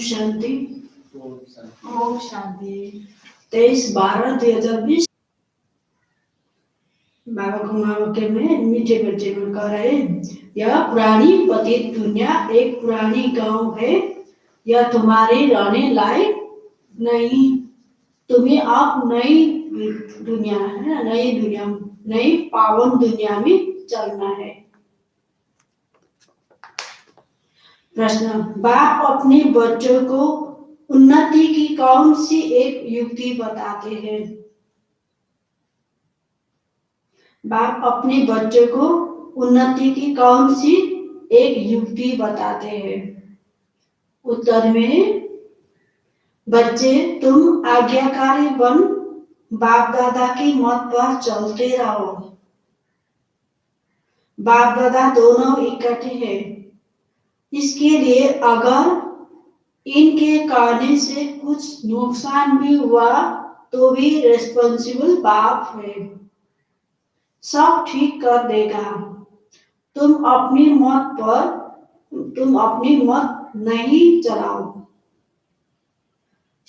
शांति। ओम शांति। 23/12/2020 बाबा कुमार के में मीठे बच्चे में कह रहे यह पुरानी पतित दुनिया एक पुरानी गांव है। यह तुम्हारी रहने लायक नहीं। तुम्हें अब नई दुनिया है, नई पावन दुनिया में चलना है। प्रश्न, बाप अपने बच्चों को उन्नति की कौन सी एक युक्ति बताते हैं? बाप अपने बच्चों को उन्नति की कौन सी एक युक्ति बताते हैं? उत्तर में, बच्चे तुम आज्ञाकारी बन बाप दादा की मत पर चलते रहो। बाप दादा दोनों इकट्ठे हैं। इसके लिए अगर इनके करने से कुछ नुकसान भी हुआ तो भी रिस्पॉन्सिबल बाप है, सब ठीक कर देगा। तुम अपनी मत नहीं चलाओ।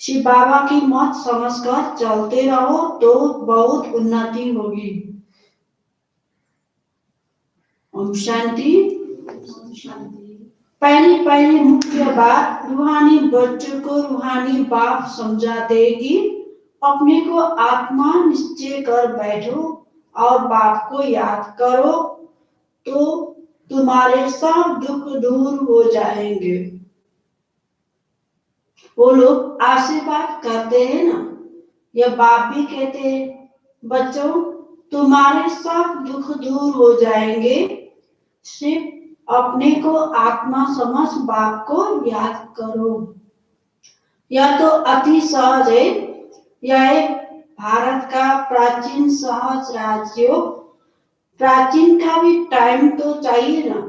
शिव बाबा की मत समझकर चलते रहो तो बहुत उन्नति होगी। ओम शांति। पहली मुख्य बात, रूहानी बच्चों को रूहानी बाप समझाते कि अपने को आत्मा निश्चय कर बैठो और बाप को याद करो तो तुम्हारे सब दुख दूर हो जाएंगे। वो लोग आशीर्वाद करते हैं ना, यह बाप भी कहते हैं बच्चों तुम्हारे सब दुख दूर हो जाएंगे, सिर्फ अपने को आत्मा समझ बाप को याद करो। यह तो अति सहज है। यह एक भारत का प्राचीन सहज राज्य। प्राचीन का भी टाइम तो चाहिए ना।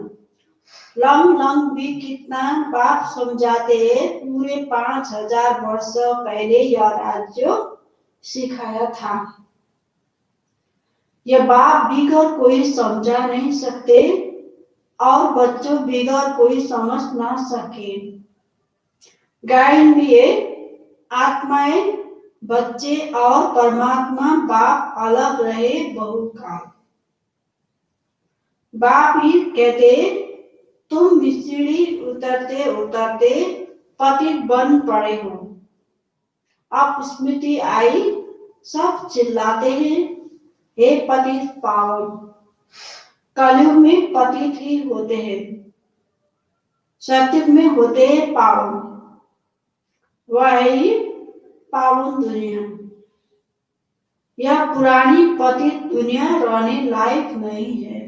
लंग भी कितना बाप समझाते हैं, पूरे 5000 वर्ष पहले यह राज्य सिखाया था। यह बाप बिगड़ कोई समझा नहीं सकते और बच्चों बिगड़ कोई समझ ना सके। गायन भी है, आत्माएं बच्चे और परमात्मा बाप अलग रहे बहुकाल। बाप ही कहते तुम सीढ़ी उतरते उतरते पतित बन पड़े हो। अब स्मृति आई, सब चिल्लाते हैं हे पतित पावन। कलयुग में पतित ही होते हैं, सतयुग में होते हैं पावन। वह ही पावन दुनिया। यह पुरानी पतित दुनिया रहने लायक नहीं है,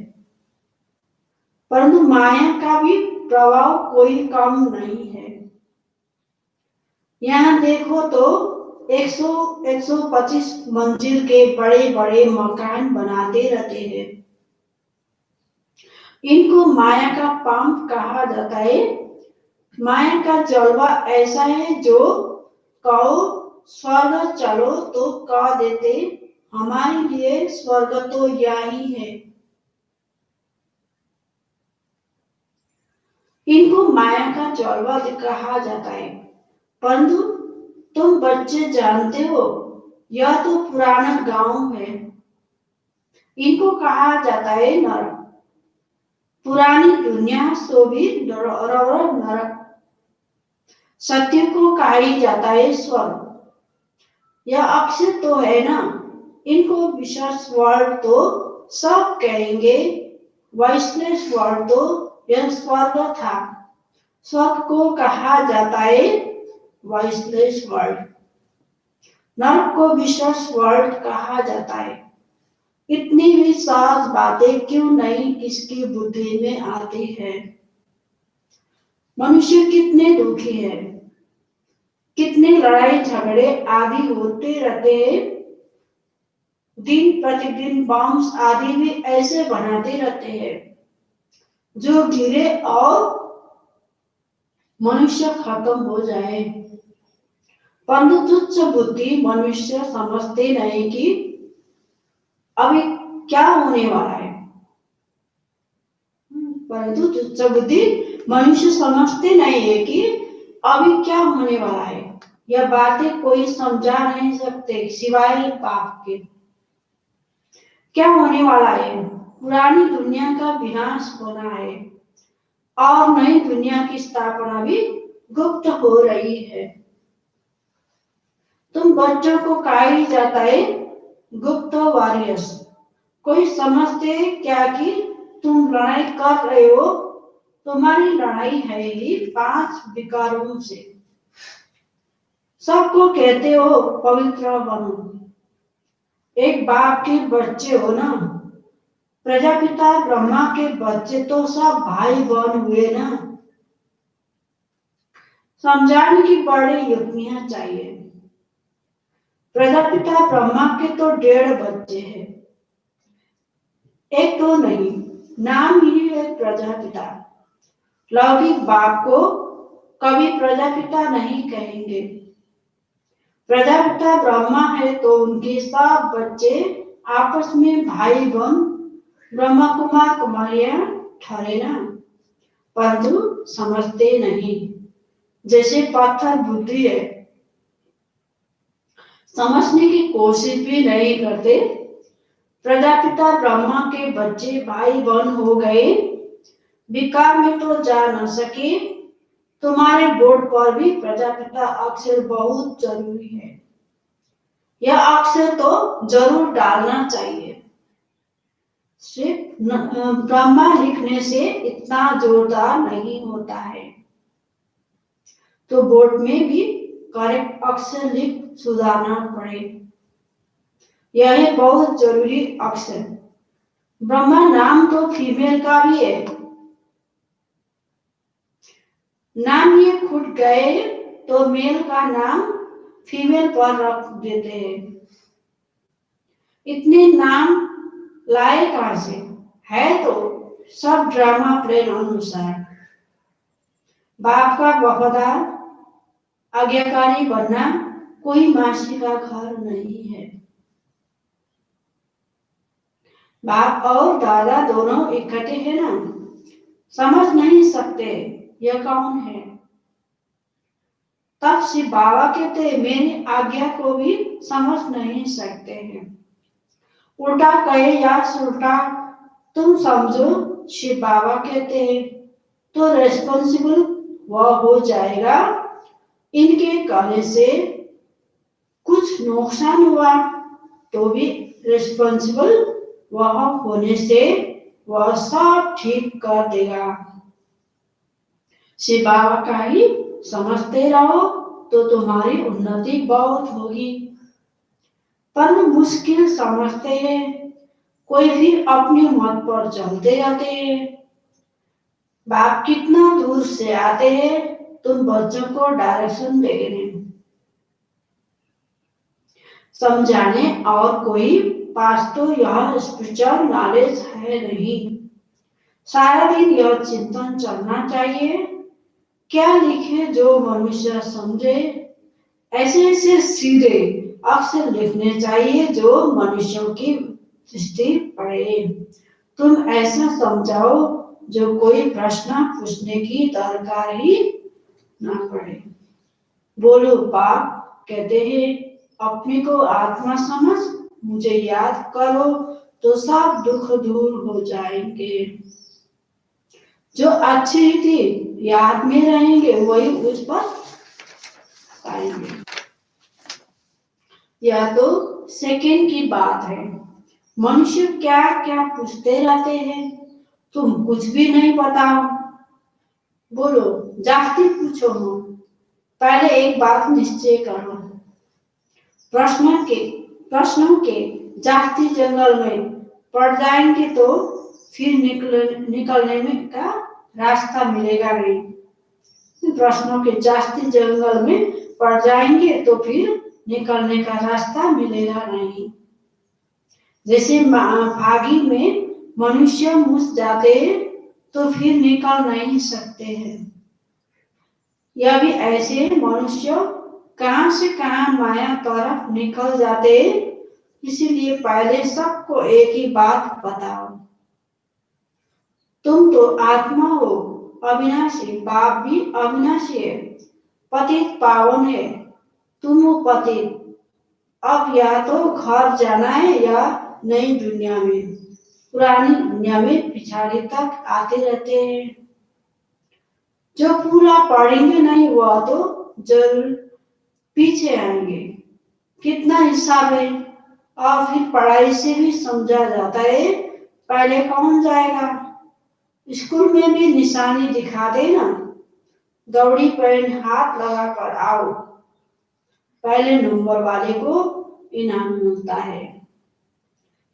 परंतु माया का भी प्रभाव कोई कम नहीं है। यहाँ देखो तो 100-125 मंजिल के बड़े बड़े मकान बनाते रहते हैं। इनको माया का पंख कहा जाता है। माया का जलवा ऐसा है जो कहो स्वर्ग चलो तो कह देते हमारे लिए स्वर्ग तो यही है। इनको माया का जलवा कहा जाता है, परंतु तुम बच्चे जानते हो यह तो पुराना गांव है। इनको कहा जाता है नरक। पुरानी दुनिया सो भी नरक। सत्य को कहा जाता है स्वर्ग। यह अक्षर तो है ना, इनको विशेष वर्ड तो सब कहेंगे। वैश्लेष वर्ड तो यह स्वर्ग था। स्वर्ग को कहा जाता है वैश्लेष वर्ड। नरक को विशेष वर्ड कहा जाता है। इतनी भी सहज बातें क्यों नहीं किसकी बुद्धि में आती है? मनुष्य कितने दुखी है, कितने लड़ाई झगड़े आदि होते रहते हैं। दिन प्रतिदिन बॉम्ब आदि भी ऐसे बनाते रहते हैं जो गिरे और मनुष्य खत्म हो जाए। परंतु तुच्छ बुद्धि मनुष्य समझते नहीं कि अभी क्या होने वाला है। परंतु तुच्छ बुद्धि मनुष्य समझते नहीं है कि अभी क्या होने वाला है यह बातें कोई समझा नहीं सकते सिवाय पाप के। क्या होने वाला है? पुरानी दुनिया का विनाश होना है और नई दुनिया की स्थापना भी गुप्त हो रही है। तुम बच्चों को कहा ही जाता है गुप्त वॉरियर्स। कोई समझते क्या कि तुम लड़ाई कर रहे हो? तुम्हारी लड़ाई है ही 5 विकारों से। सबको कहते हो पवित्र बनो, एक बाप के बच्चे हो ना। प्रजापिता ब्रह्मा के बच्चे तो सब भाई बहन हुए ना। समझाने की बड़ी युक्तियां चाहिए। प्रजापिता ब्रह्मा के तो 1.5 बच्चे हैं, एक तो नहीं, नाम ही है प्रजापिता। लौकिक बाप को कभी प्रजापिता नहीं कहेंगे। प्रजापिता ब्रह्मा है तो उनके सब बच्चे आपस में भाई बहन ब्रह्मा कुमार कुमारियां ठहरे ना। परंतु समझते नहीं, जैसे पत्थर बुद्धि है, समझने की कोशिश भी नहीं करते। प्रजापिता ब्रह्मा के बच्चे भाई बहन हो गए, विकार में तो जा न सके। तुम्हारे बोर्ड पर भी प्रजापिता अक्षर बहुत जरूरी है, यह अक्षर तो जरूर डालना चाहिए। सिर्फ ब्रह्मा लिखने से इतना जोरदार नहीं होता है, तो बोर्ड में भी करेक्ट अक्षर लिख सुधारना पड़े। यह बहुत जरूरी अक्षर। ब्रह्मा नाम तो फीमेल का भी है, नाम ये खुद गए तो मेल का नाम फीमेल पर रख देते हैं। इतने नाम लाए कहां से? है तो सब ड्रामा प्लान अनुसार। बाप का वफादार आज्ञाकारी बनना कोई मासी का घर नहीं है। बाप और दादा दोनों इकट्ठे हैं ना, समझ नहीं सकते यह कौन है। तब शिव बाबा कहते मेरी आज्ञा को भी समझ नहीं सकते हैं। उल्टा कहे या उल्टा तुम समझो शिव बाबा कहते हैं तो रेस्पॉन्सिबल वह हो जाएगा। इनके कहने से कुछ नुकसान हुआ तो भी रेस्पॉन्सिबल वह होने से वह सब ठीक कर देगा। शिव बाबा का ही समझते रहो तो तुम्हारी उन्नति बहुत होगी। पर मुश्किल समझते हैं, कोई भी अपने मत पर चलते रहते हैं। बाप कितना दूर से आते हैं तुम बच्चों को डायरेक्शन देने समझाने, और कोई पास तो यह स्पिरिचुअल नॉलेज है नहीं। सारा दिन यह चिंतन चलना चाहिए क्या लिखे जो मनुष्य समझे। ऐसे ऐसे सीधे अक्षर लिखने चाहिए जो मनुष्यों की दृष्टि पड़े। तुम ऐसा समझाओ जो कोई प्रश्न पूछने की दरकार ही ना पड़े। बोलो बाप कहते हैं अपने को आत्मा समझ मुझे याद करो तो सब दुख दूर हो जाएंगे। जो अच्छी रीति याद में रहेंगे वही उस पर पाएंगे। यह तो सेकंड की बात है। मनुष्य क्या क्या पूछते रहते हैं, तुम कुछ भी नहीं बताओ। बोलो जाति पूछो हो, पहले एक बात निश्चय करो। प्रश्नों के जाति जंगल में पड़ जाएंगे तो फिर निकलने में का रास्ता मिलेगा नहीं। प्रश्नों के जाति जंगल में पड़ जाएंगे तो फिर निकलने का रास्ता मिलेगा नहीं। जैसे भागी में मनुष्य घुस जाते तो फिर निकल नहीं सकते हैं। यह भी ऐसे मनुष्य कहां से कहां माया तरफ निकल जाते। इसीलिए पहले सबको एक ही बात बताओ, तुम तो आत्मा हो अविनाशी, बाप भी अविनाशी है। पतित पावन है, तुम हो पतित। अब या तो घर जाना है या नई दुनिया में। पुरानी दुनिया में पिछाड़ी तक आते रहते हैं। जो पूरा पढ़ेंगे नहीं वह तो जरूर पीछे आएंगे। कितना हिसाब है। और फिर पढ़ाई से भी समझा जाता है पहले कौन जाएगा। स्कूल में भी निशानी दिखा देना, दौड़ी पेन हाथ लगा कर आओ, पहले नंबर वाले को इनाम मिलता है।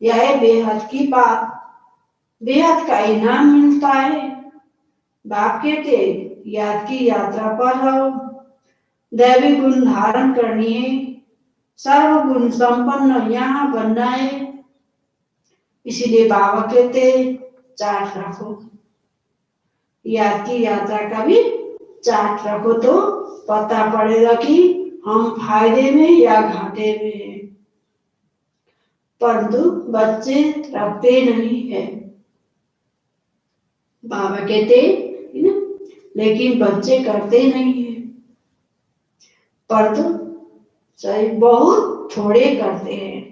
यह है बेहद की बात। बेहद का इनाम मिलता है। बाप कहते याद की यात्रा पर रहो, दैवी गुण धारण करनी है, सर्वगुण संपन्न यहाँ बनना है। इसीलिए बाबा कहते चार्ट रखो, याद की यात्रा का भी चार्ट रखो तो पता पड़ेगा कि हम फायदे में या घाटे में हैं। परंतु बच्चे रखते नहीं है। बाबा कहते है ना, लेकिन बच्चे करते नहीं है। परंतु सही बहुत थोड़े करते हैं।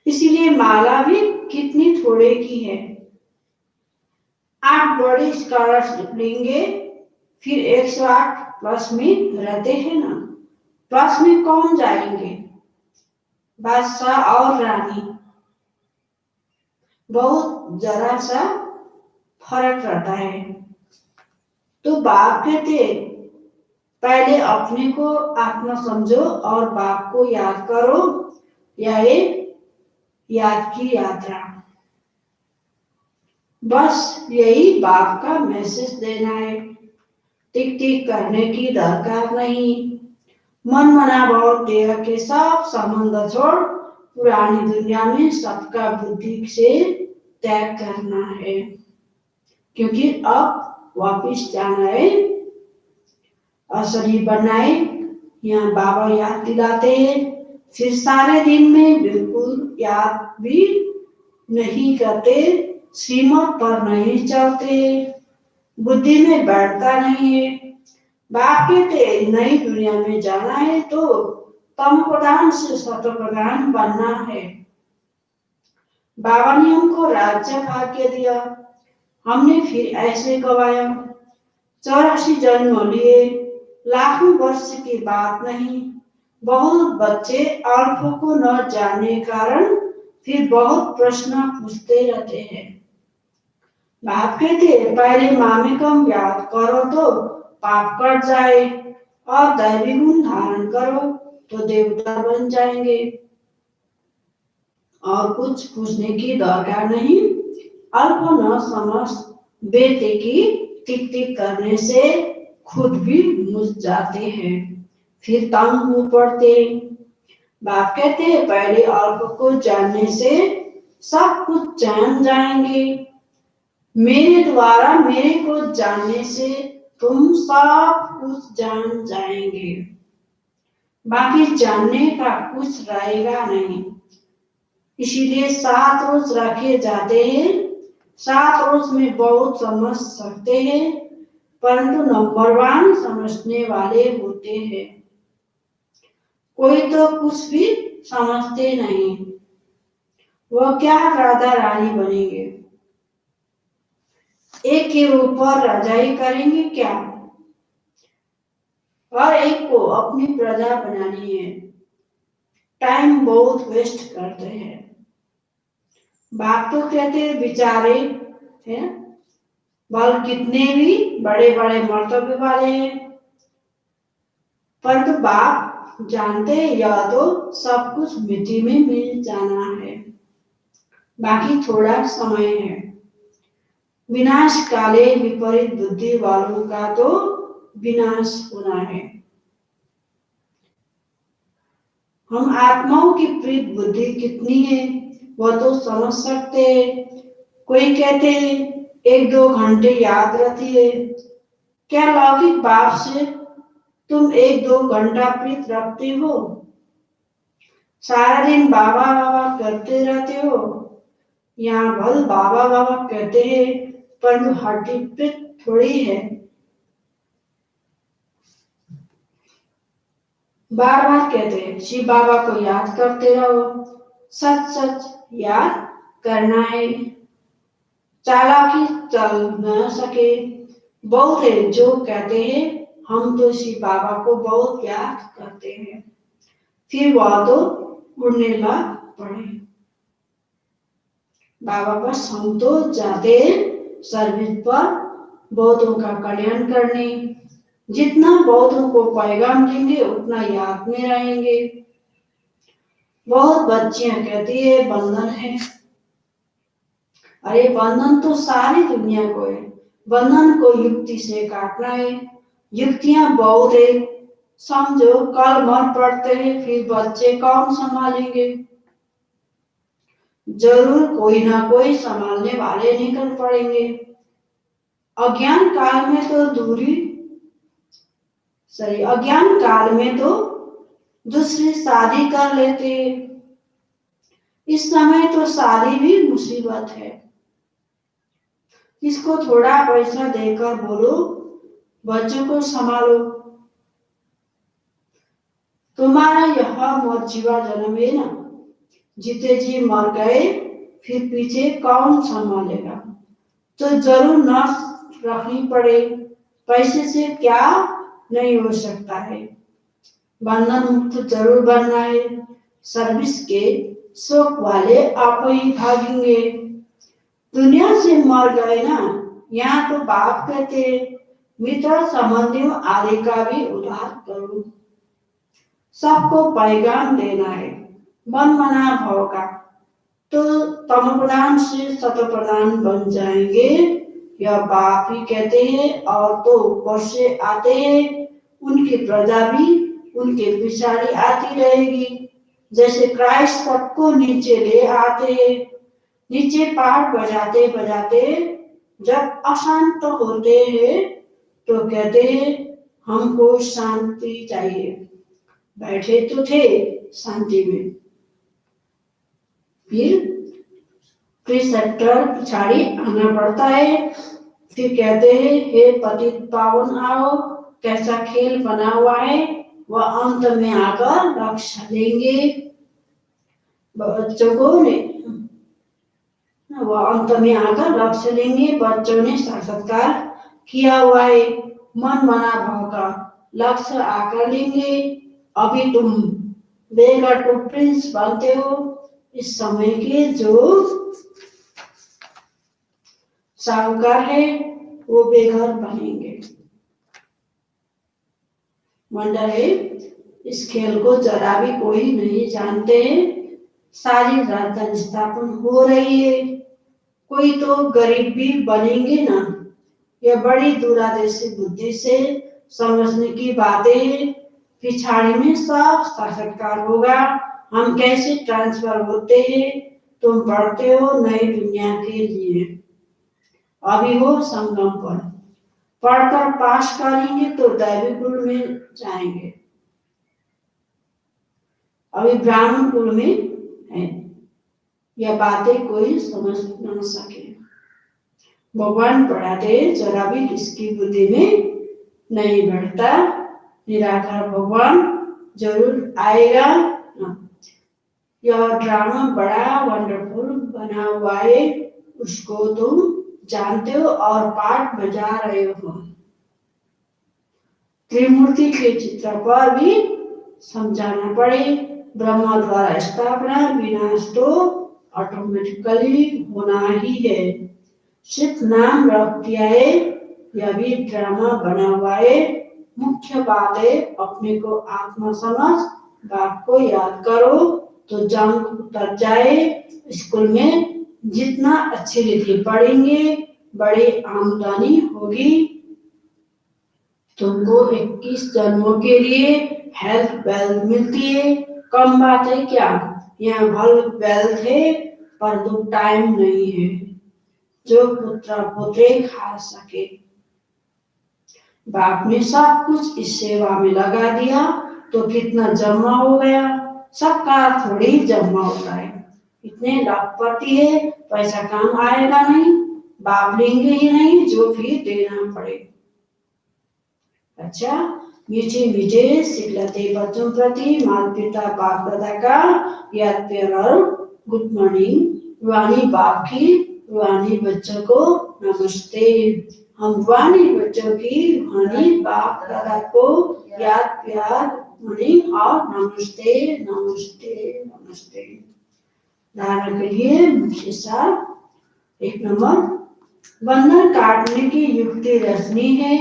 इसीलिए माला भी कितनी थोड़े की है। 8 बड़े स्कॉलरशिप लेंगे, फिर 108 प्लस में रहते हैं ना। प्लस में कौन जाएंगे? बादशाह और रानी। बहुत जरा सा फर्क रहता है। तो बाप कहते पहले अपने को आत्मा समझो और बाप को याद करो। यह याद की यात्रा, बस यही बाप का मैसेज देना है। टिक टिक करने की दरकार नहीं। मन मना भाव देह के सब संबंध छोड़ पुरानी दुनिया में सबका बुद्धि से त्याग करना है, क्योंकि अब वापिस जाना है। असली बनाए यहाँ बाबा याद दिलाते हैं। फिर सारे दिन में बिल्कुल याद भी नहीं करते, श्रीमत पर नहीं चलते, बुद्धि में बैठता नहीं है। बाप कहते नई दुनिया में जाना है तो तम प्रधान से सत्व प्रधान बनना है। बाबा ने हमको राज्य भाग्य दिया, हमने फिर ऐसे गवाया। 84 जन्म लिए, लाखों वर्ष की बात नहीं। बहुत बच्चे अल्पों को न जानने कारण फिर बहुत प्रश्न पूछते रहते हैं। बाप कहते पहले मामे कम याद करो तो पाप कट जाए, और दैवी गुण धारण करो तो देवता बन जाएंगे। और कुछ पूछने की दरकार नहीं। अल्प न समझ बेटे की टिक टिक करने से खुद भी मुझ जाते हैं, फिर तंग हो पड़ते। बाप कहते हैं पहले अल्प को जानने से सब कुछ जान जाएंगे। मेरे द्वारा मेरे को जानने से तुम सब कुछ जान जाएंगे। बाकी जानने का कुछ रहेगा नहीं। इसीलिए 7 रोज रखे जाते हैं। 7 रोज में बहुत समझ सकते हैं, परंतु नंबर 1 समझने वाले होते हैं। कोई तो कुछ भी समझते नहीं, वह क्या राधा रानी बनेंगे, एक के ऊपर रजाई करेंगे क्या, और एक को अपनी प्रजा बनानी है। टाइम बहुत वेस्ट करते हैं। बाप तो कहते हैं बेचारे हैं, बल कितने भी बड़े बड़े मर्तबे वाले हैं, परंतु बाप जानते हैं यह तो सब कुछ मिट्टी में मिल जाना है, बाकी थोड़ा समय है। विनाश काले विपरीत बुद्धि वालों का तो विनाश होना है। हम आत्माओं की प्रीत बुद्धि कितनी है वह तो समझ सकते हैं। कोई कहते हैं 1-2 घंटे याद रहती है। क्या लौकिक बाप से तुम 1-2 घंटा प्रीत रखते हो? सारा दिन बाबा बाबा करते रहते हो। यहाँ भल बाबा बाबा कहते हैं, परंतु हड्डी प्रीत थोड़ी है। बार बार कहते हैं शिव बाबा को याद करते रहो, सच सच याद करना है, चालाकी चल न सके। बहुत है जो कहते हैं हम तो शिव बाबा को बहुत याद करते हैं, फिर वह तो उड़ने लग पड़े। बाबा बस हम तो जाते हैं सर्विस पर बहुतों का कल्याण करने, जितना बहुतों को पैगाम देंगे उतना याद में रहेंगे। बहुत बच्चियां कहती है बंधन है, अरे बंधन तो सारी दुनिया को है, बंधन को युक्ति से काटना है। युक्तियां बहुत है, समझो कल मर पड़ते हैं फिर बच्चे कौन संभालेंगे? जरूर कोई ना कोई संभालने वाले निकल पड़ेंगे। अज्ञान काल में तो अज्ञान काल में तो दूसरी शादी कर लेते, इस समय तो शादी भी मुसीबत है। इसको थोड़ा पैसा देकर बोलो बच्चों को संभालो, तुम्हारा यह मौजीवा जन्म है ना, जीते जी मर गए फिर पीछे कौन संभालेगा? तो जरूर नर्स रखनी पड़े, पैसे से क्या नहीं हो सकता है। बंधन मुक्त जरूर बनना है, सर्विस के शौक वाले आप ही भागेंगे। दुनिया से मर गए ना, यहाँ तो बाप कहते मित्र संबंधियों आदि का भी उद्धार करो, सबको पैगाम देना है मन मना भाव का, तो तम प्रधान से सत प्रधान बन जाएंगे। यह बाप ही कहते हैं और तो ऊपर से आते हैं, उनकी प्रजा भी उनके पिछाड़ी आती रहेगी। जैसे क्राइस्ट सबको नीचे ले आते हैं, नीचे पाठ बजाते बजाते जब अशांत होते हैं तो कहते हैं हमको शांति चाहिए, बैठे तो थे शांति में, फिर प्रिसेप्टर पिछाड़ी आना पड़ता है। फिर कहते हैं हे पतित पावन आओ, कैसा खेल बना हुआ है, वह अंत में आकर रक्षा देंगे बच्चों को ने, वह अंत में आकर रक्षा देंगे। बच्चों ने साक्षात्कार किया हुआ है, मन मना भाव का लक्ष्य आकर लेंगे। अभी तुम बेगर टू प्रिंस बनते हो, इस समय के जो साहूकार है वो बेघर बनेंगे। वंडर है इस खेल को जरा भी कोई नहीं जानते, सारी राजधानी स्थापन हो रही है, कोई तो गरीब भी बनेंगे ना। यह बड़ी दूरदर्शी बुद्धि से समझने की बातें, पिछाड़ी में सब साक्षात्कार होगा। हम कैसे ट्रांसफर होते हैं, तुम पढ़ते हो नई दुनिया के लिए, अभी हो संगम पर, पढ़कर पास करेंगे तो दैवी कुल में जाएंगे, अभी ब्राह्मण कुल में है। यह बातें कोई समझ न सके, भगवान पढ़ाते जरा भी किसकी बुद्धि में नहीं बैठता। निराकार भगवान जरूर आएगा। यह ड्रामा बड़ा वंडरफुल बना हुआ है, उसको तुम जानते हो और पाठ बजा रहे हो। त्रिमूर्ति के चित्र पर भी समझाना पड़े, ब्रह्मा द्वारा स्थापना विनाश तो ऑटोमेटिकली होना ही है, सिर्फ नाम रख दिया है, यह भी ड्रामा बना हुआ है। मुख्य बात है अपने को आत्मा समझ, बाप को याद करो तो जंग उतर जाए। स्कूल में जितना अच्छी रीति पढ़ेंगे बड़ी आमदनी होगी। तुमको 21 जन्मों के लिए हेल्थ वेल्थ मिलती है, कम बात है क्या? यहाँ हेल्थ वेल्थ है परंतु टाइम नहीं है जो पुत्र पुत्रे खा सके। बाप ने सब कुछ इस सेवा में लगा दिया तो कितना जमा हो गया, सबका थोड़ी जमा होता है। इतने लाखपति है, पैसा काम आएगा नहीं, बाप लेंगे ही नहीं जो फिर देना पड़े। अच्छा, मीठे मीठे सिखलाते बच्चों प्रति माता पिता बाप दादा का याद प्यार और गुड मॉर्निंग। रूहानी बाप की रूहानी बच्चों को नमस्ते। हम रूहानी बच्चों की रूहानी बाप दादा को याद प्यार मॉर्निंग और नमस्ते नमस्ते नमस्ते। धारणा के लिए मुख्य सार। 1 नंबर, बंधन काटने की युक्ति रचनी है,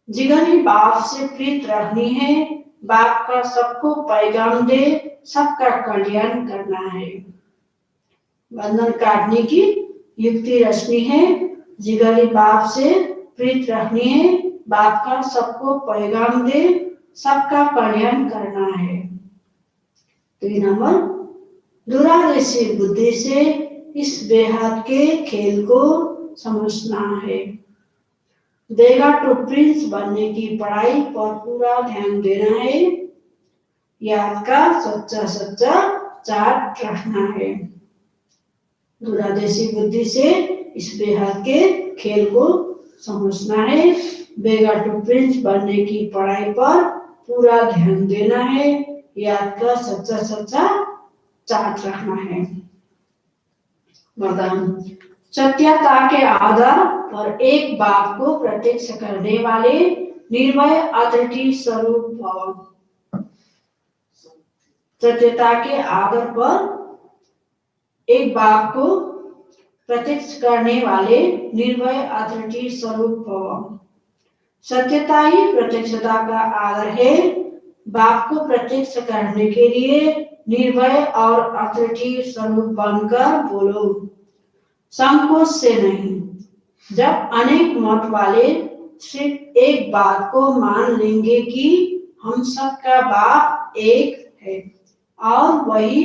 जिगरी बाप से प्रीत रखनी है, बाप का सबको पैगाम दे, सबका कल्याण करना है। बंधन काटने की युक्ति रचनी है, जिगरी बाप से प्रीत रखनी है, बाप का सबको पैगाम दे, सबका कल्याण करना है। 3 नंबर, दूरदर्शी बुद्धि से इस बेहद के खेल को समझना है। देगा टू प्रिंस बनने की पढ़ाई पर पूरा ध्यान देना है, याद का सच्चा सच्चा चार्ट रखना है। दूरदर्शी बुद्धि से इस बेहद के खेल को समझना है, बेगा टू प्रिंस बनने की पढ़ाई पर पूरा ध्यान देना है, याद का सच्चा सच्चा चार्ट रखना है। वरदान, सत्यता के आधार पर एक बात को प्रत्यक्ष करने वाले निर्भय अद्वितीय स्वरूप भव। सत्यता के आधार पर एक बात को प्रत्यक्ष करने वाले निर्भय अद्वितीय स्वरूप भव। सत्यता ही प्रत्यक्षता का आधार है। बाप को प्रत्यक्ष करने के लिए निर्भय और अद्वितीय स्वरूप बनकर बोलो, संकोच से नहीं। जब अनेक मत वाले सिर्फ एक बात को मान लेंगे कि हम सबका बाप एक है और वही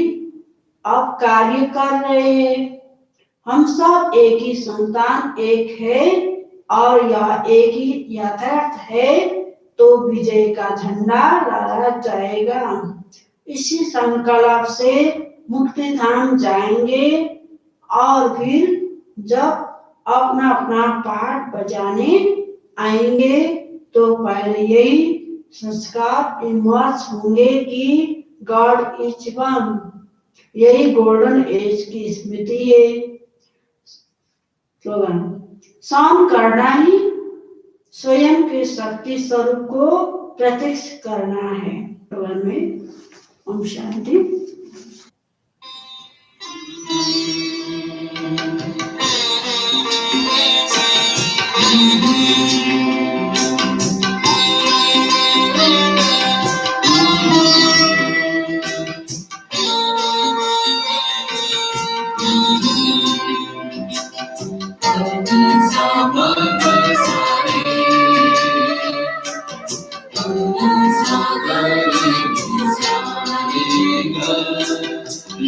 अब कार्य कर रहे हैं, हम सब एक ही संतान एक है और यह एक ही यथार्थ है, तो विजय का झंडा लहरा जाएगा। इसी संकल्प से मुक्ति धाम जाएंगे और फिर जब अपना अपना पाठ बजाने आएंगे तो पहले यही संस्कार इमर्ज होंगे कि गॉड इज वन। यही गोल्डन एज की स्मृति है। स्लोगन, शाम करना ही स्वयं के शक्ति स्वरूप को प्रत्यक्ष करना है। स्लोगन में ओम शांति।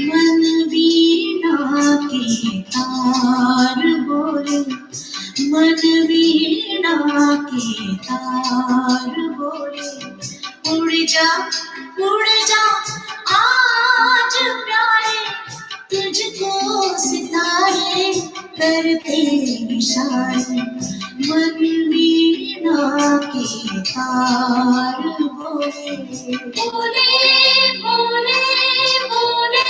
मन वीणा के तार बोले, मन वीणा के तार बोले, उड़ जा आज प्यारे, तुझको सितारे करते इशारे। मन वीणा के तार बोले, बोले बोले बोले।